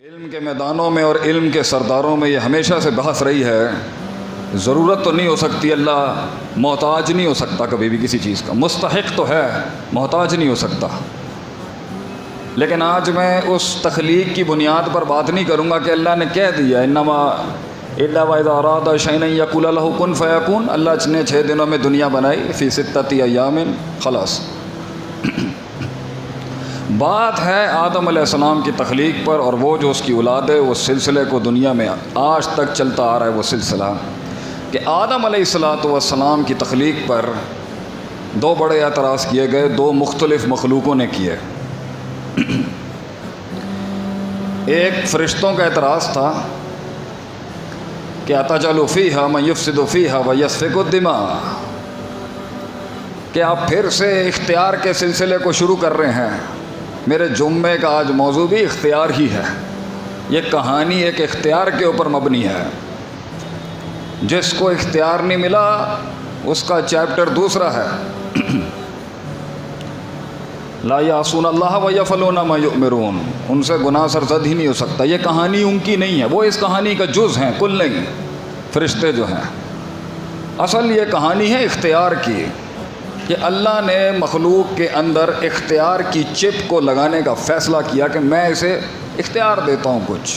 علم کے میدانوں میں اور علم کے سرداروں میں یہ ہمیشہ سے بحث رہی ہے. ضرورت تو نہیں ہو سکتی، اللہ محتاج نہیں ہو سکتا کبھی بھی کسی چیز کا، مستحق تو ہے، محتاج نہیں ہو سکتا. لیکن آج میں اس تخلیق کی بنیاد پر بات نہیں کروں گا کہ اللہ نے کہہ دیا انما الا واذا اراد شیئا یقول له کن فیکون. اللہ نے 6 دنوں میں دنیا بنائی، فی 6 ایام خلاص. بات ہے آدم علیہ السلام کی تخلیق پر، اور وہ جو اس کی اولاد ہے وہ سلسلے کو دنیا میں آج تک چلتا آ رہا ہے. وہ سلسلہ کہ آدم علیہ السلام کی تخلیق پر 2 بڑے اعتراض کیے گئے، 2 مختلف مخلوقوں نے کیے. ایک فرشتوں کا اعتراض تھا کہ اتجعل فیہا من یفسد فیہا ویسفک الدماء، کہ آپ پھر سے اختیار کے سلسلے کو شروع کر رہے ہیں. میرے جمعے کا آج موضوع بھی اختیار ہی ہے. یہ کہانی ایک اختیار کے اوپر مبنی ہے. جس کو اختیار نہیں ملا اس کا چیپٹر دوسرا ہے. لا یعصون اللہ ویفعلون ما یؤمرون. ان سے گناہ سرزد ہی نہیں ہو سکتا. یہ کہانی ان کی نہیں ہے، وہ اس کہانی کا جز ہیں، کل نہیں. فرشتے جو ہیں، اصل یہ کہانی ہے اختیار کی، کہ اللہ نے مخلوق کے اندر اختیار کی چپ کو لگانے کا فیصلہ کیا کہ میں اسے اختیار دیتا ہوں کچھ.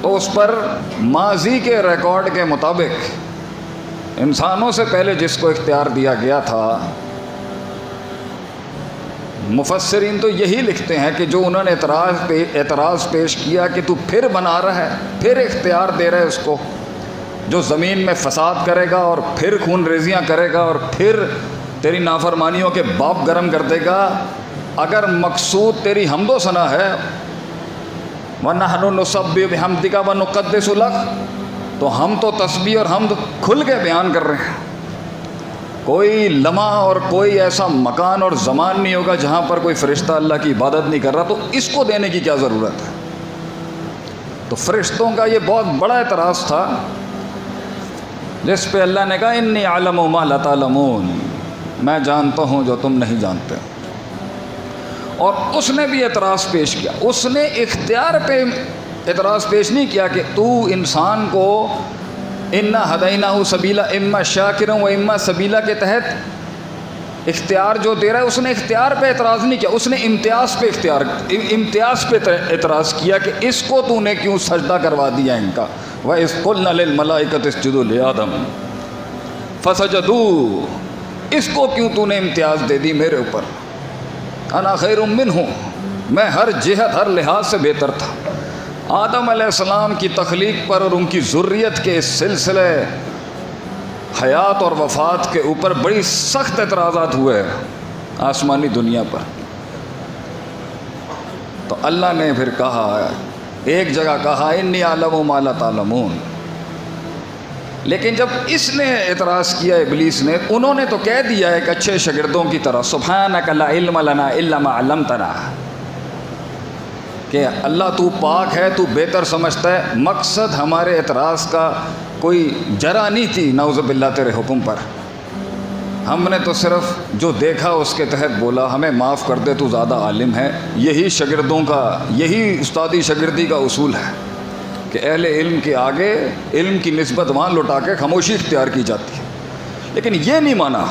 تو اس پر ماضی کے ریکارڈ کے مطابق انسانوں سے پہلے جس کو اختیار دیا گیا تھا، مفسرین تو یہی لکھتے ہیں کہ جو انہوں نے اعتراض پیش کیا کہ تو پھر بنا رہا ہے، پھر اختیار دے رہا ہے اس کو، جو زمین میں فساد کرے گا اور پھر خون ریزیاں کرے گا اور پھر تیری نافرمانیوں کے باپ گرم کر دے گا. اگر مقصود تیری حمد و ثنا ہے، وَنَحْنُ نُسَبِّحُ بِحَمْدِكَ وَنُقَدِّسُ لَكَ، تو ہم تو تسبیح اور حمد کھل کے بیان کر رہے ہیں. کوئی لمحہ اور کوئی ایسا مکان اور زمان نہیں ہوگا جہاں پر کوئی فرشتہ اللہ کی عبادت نہیں کر رہا، تو اس کو دینے کی کیا ضرورت ہے. تو فرشتوں کا یہ بہت بڑا اعتراض تھا، جس پہ اللہ نے کہا انی اعلم ما لا تعلمون، میں جانتا ہوں جو تم نہیں جانتے. اور اس نے بھی اعتراض پیش کیا. اس نے اختیار پہ اعتراض پیش نہیں کیا کہ تو انسان کو انا ہدیناہ سبیلا اما شاکرا و اما سبیلا کے تحت اختیار جو دے رہا ہے، اس نے اختیار پہ اعتراض نہیں کیا، اس نے امتیاز پہ اعتراض کیا کہ اس کو تو نے کیوں سجدہ کروا دیا ان کا. وَإِذْ قُلْنَا لِلْمَلَائِكَةِ اسْجُدُوا لِآدَمَ فَسَجَدُوا، اس کو کیوں تو نے امتیاز دے دی میرے اوپر. انا خیر منہ، میں ہر جہت ہر لحاظ سے بہتر تھا. آدم علیہ السلام کی تخلیق پر اور ان کی ذریت کے سلسلے حیات اور وفات کے اوپر بڑی سخت اعتراضات ہوئے آسمانی دنیا پر. تو اللہ نے پھر کہا، ایک جگہ کہا انی اعلم ما لا تعلمون. لیکن جب اس نے اعتراض کیا ابلیس نے، انہوں نے تو کہہ دیا ایک اچھے شاگردوں کی طرح سبحانک لا علم لنا الا ما علمتنا، کہ اللہ تو پاک ہے، تو بہتر سمجھتا ہے. مقصد ہمارے اعتراض کا کوئی جرا نہیں تھی نعوذ باللہ تیرے حکم پر. ہم نے تو صرف جو دیکھا اس کے تحت بولا، ہمیں معاف کر دے، تو زیادہ عالم ہے. یہی شاگردوں کا، یہی استادی شاگردی کا اصول ہے کہ اہل علم کے آگے علم کی نسبت وہاں لوٹا کے خاموشی اختیار کی جاتی ہے. لیکن یہ نہیں مانا،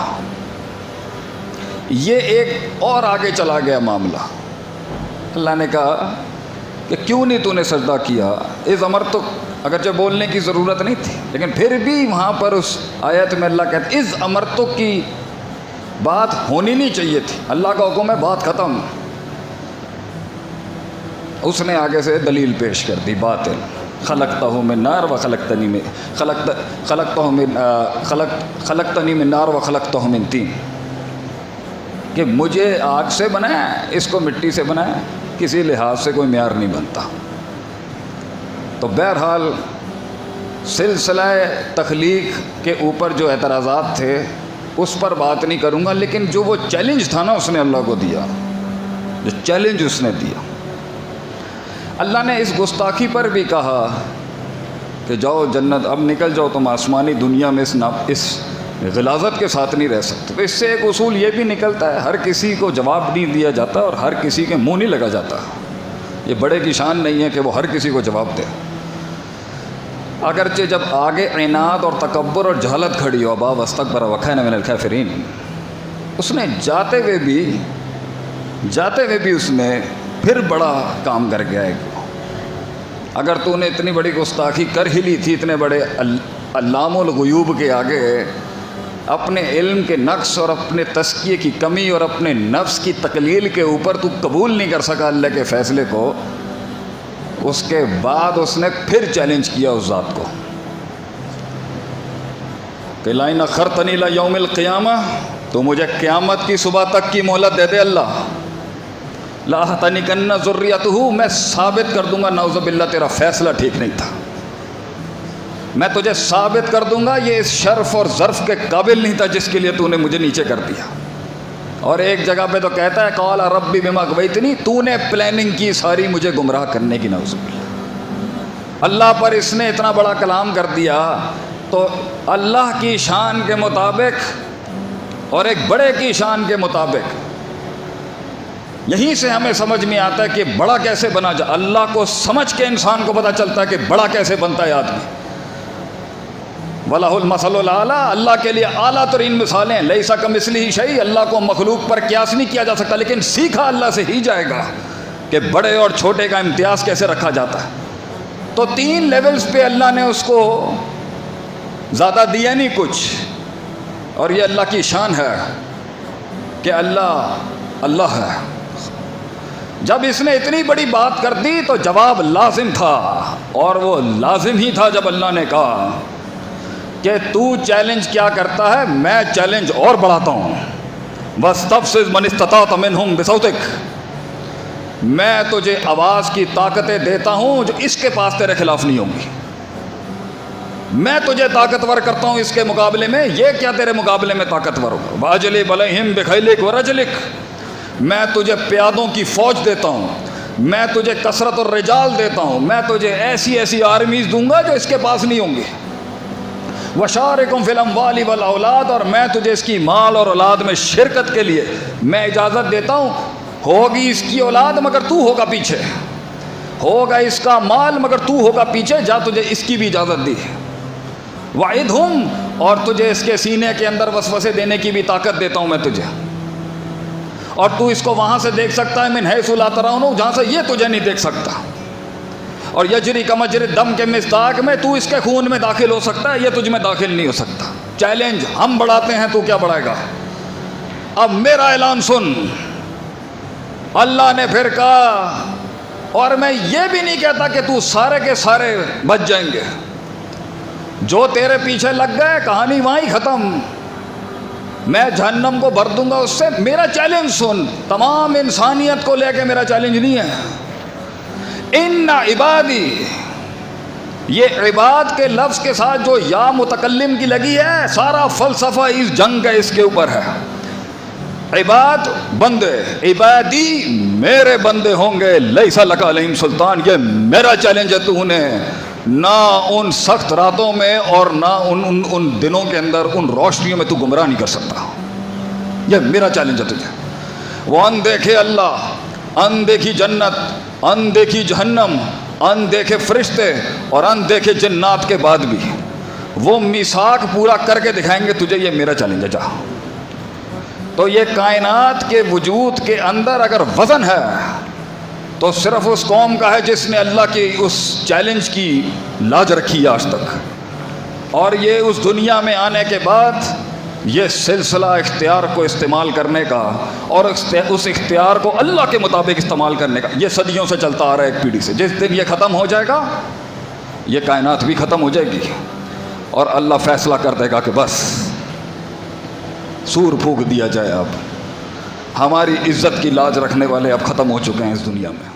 یہ ایک اور آگے چلا گیا معاملہ. اللہ نے کہا کہ کیوں نہیں تو نے سجدہ کیا. اذ امرتک، اگرچہ بولنے کی ضرورت نہیں تھی لیکن پھر بھی وہاں پر اس آیت میں اللہ کہتے اذ امرتک کی بات ہونی نہیں چاہیے تھی. اللہ کا حکم ہے، بات ختم. اس نے آگے سے دلیل پیش کر دی باطل. خلقتہ من نار و خلقتنی من خلقتنی من نار و خلقتہ من طین، کہ مجھے آگ سے بنایا، اس کو مٹی سے بنایا. کسی لحاظ سے کوئی معیار نہیں بنتا. تو بہرحال سلسلہ تخلیق کے اوپر جو اعتراضات تھے اس پر بات نہیں کروں گا، لیکن جو وہ چیلنج تھا نا اس نے اللہ کو دیا، جو چیلنج اس نے دیا. اللہ نے اس گستاخی پر بھی کہا کہ جاؤ جنت، اب نکل جاؤ تم آسمانی دنیا میں اس غلاظت کے ساتھ نہیں رہ سکتے. تو اس سے ایک اصول یہ بھی نکلتا ہے، ہر کسی کو جواب نہیں دیا جاتا اور ہر کسی کے منہ نہیں لگا جاتا. یہ بڑے کی شان نہیں ہے کہ وہ ہر کسی کو جواب دے، اگرچہ جب آگے عناد اور تکبر اور جہالت کھڑی ہو، ابا واستکبر وکان من الکافرین، اس نے جاتے ہوئے بھی اس نے پھر بڑا کام کر گیا ایک۔ اگر تو نے اتنی بڑی گستاخی کر ہی لی تھی اتنے بڑے علام الغیوب کے آگے، اپنے علم کے نقص اور اپنے تزکیے کی کمی اور اپنے نفس کی تقلیل کے اوپر تو قبول نہیں کر سکا اللہ کے فیصلے کو، اس کے بعد اس نے پھر چیلنج کیا اس ذات کو کہ لَئِنْ أَخَّرْتَنِي إِلَىٰ يَوْمِ الْقِيَامَةِ، تو مجھے قیامت کی صبح تک کی مہلت دے دے اللہ، لَأَحْتَنِكَنَّ ذُرِّيَّتُهُ، میں ثابت کر دوں گا نعوذ باللہ تیرا فیصلہ ٹھیک نہیں تھا، میں تجھے ثابت کر دوں گا یہ اس شرف اور ظرف کے قابل نہیں تھا جس کے لیے تو نے مجھے نیچے کر دیا۔ اور ایک جگہ پہ تو کہتا ہے قال ربی بما اغویتنی، تو نے پلاننگ کی ساری مجھے گمراہ کرنے کی، نعوذ باللہ۔ اللہ پر اس نے اتنا بڑا کلام کر دیا، تو اللہ کی شان کے مطابق اور ایک بڑے کی شان کے مطابق یہیں سے ہمیں سمجھ میں آتا ہے کہ بڑا کیسے بنا جائے۔ اللہ کو سمجھ کے انسان کو پتہ چلتا ہے کہ بڑا کیسے بنتا ہے آدمی۔ وَلَهُ الْمَثَلُ الْأَعْلَىٰ، اللہ کے لیے اعلیٰ ترین مثالیں، لَيْسَ كَمِثْلِهِ شَيْءٌ، اللہ کو مخلوق پر قیاس نہیں کیا جا سکتا، لیکن سیکھا اللہ سے ہی جائے گا کہ بڑے اور چھوٹے کا امتیاز کیسے رکھا جاتا ہے۔ تو 3 لیولز پہ اللہ نے اس کو زیادہ دیا نہیں کچھ، اور یہ اللہ کی شان ہے کہ اللہ ہے۔ جب اس نے اتنی بڑی بات کر دی تو جواب لازم تھا، اور وہ لازم ہی تھا جب اللہ نے کہا کہ تو چیلنج کیا کرتا ہے، میں چیلنج اور بڑھاتا ہوں، وَاسْتَفْزِزْ مَنِ اسْتَطَعْتَ مِنْهُمْ بِصَوْتِكَ، میں تجھے آواز کی طاقتیں دیتا ہوں جو اس کے پاس تیرے خلاف نہیں ہوں گی، میں تجھے طاقتور کرتا ہوں اس کے مقابلے میں، یہ کیا تیرے مقابلے میں طاقتور ہوگا، وَأَجْلِبْ عَلَيْهِمْ بِخَيْلِكَ وَرَجْلِكَ، میں تجھے پیادوں کی فوج دیتا ہوں، میں تجھے کثرت الرجال دیتا ہوں، میں تجھے ایسی آرمیز دوں گا جو اس کے پاس نہیں ہوں گی، وَشَارِكُمْ فِي الْأَمْوَالِ وَالْأَوْلَادِ، اور میں تجھے اس کی مال اور اولاد میں شرکت کے لیے میں اجازت دیتا ہوں، ہوگی اس کی اولاد مگر تو ہوگا پیچھے، ہوگا اس کا مال مگر تو ہوگا پیچھے، جا تجھے اس کی بھی اجازت دی، وَعِدْهُمْ، اور تجھے اس کے سینے کے اندر وسوسے دینے کی بھی طاقت دیتا ہوں میں تجھے، اور تو اس کو وہاں سے دیکھ سکتا ہے من حیث لا ترون، جہاں سے یہ تجھے نہیں دیکھ سکتا، اور یجری کمجری دم کے مصداق میں تو اس کے خون میں داخل ہو سکتا ہے، یہ تجھ میں داخل نہیں ہو سکتا۔ چیلنج ہم بڑھاتے ہیں، تو کیا بڑھائے گا؟ اب میرا اعلان سن، اللہ نے پھر کہا، اور میں یہ بھی نہیں کہتا کہ تو سارے کے سارے بچ جائیں گے، جو تیرے پیچھے لگ گئے کہانی وہاں ہی ختم، میں جہنم کو بھر دوں گا اس سے۔ میرا چیلنج سن، تمام انسانیت کو لے کے میرا چیلنج نہیں ہے۔ ان عبادی، یہ عباد کے لفظ کے ساتھ جو یا متکلم کی لگی ہے، سارا فلسفہ اس جنگ کا اس کے اوپر ہے۔ عباد بندے، عبادی میرے بندے ہوں گے، لیس لک علیہم سلطان، یہ میرا چیلنج ہے، تو انہیں نہ ان سخت راتوں میں اور نہ ان دنوں کے اندر ان روشنیوں میں تو گمراہ نہیں کر سکتا، یہ میرا چیلنج ہے تجھے۔ وہ ان دیکھے اللہ، ان دیکھی جنت، ان دیکھی جہنم، ان دیکھے فرشتے اور ان دیکھے جنات کے بعد بھی وہ میثاق پورا کر کے دکھائیں گے تجھے، یہ میرا چیلنج ہے، جا۔ تو یہ کائنات کے وجود کے اندر اگر وزن ہے تو صرف اس قوم کا ہے جس نے اللہ کی اس چیلنج کی لاج رکھی ہے آج تک، اور یہ اس دنیا میں آنے کے بعد یہ سلسلہ اختیار کو استعمال کرنے کا اور اس اختیار کو اللہ کے مطابق استعمال کرنے کا، یہ صدیوں سے چلتا آ رہا ہے ایک پیڑھی سے۔ جس دن یہ ختم ہو جائے گا یہ کائنات بھی ختم ہو جائے گی، اور اللہ فیصلہ کر دے گا کہ بس سور پھونک دیا جائے، اب ہماری عزت کی لاج رکھنے والے اب ختم ہو چکے ہیں اس دنیا میں۔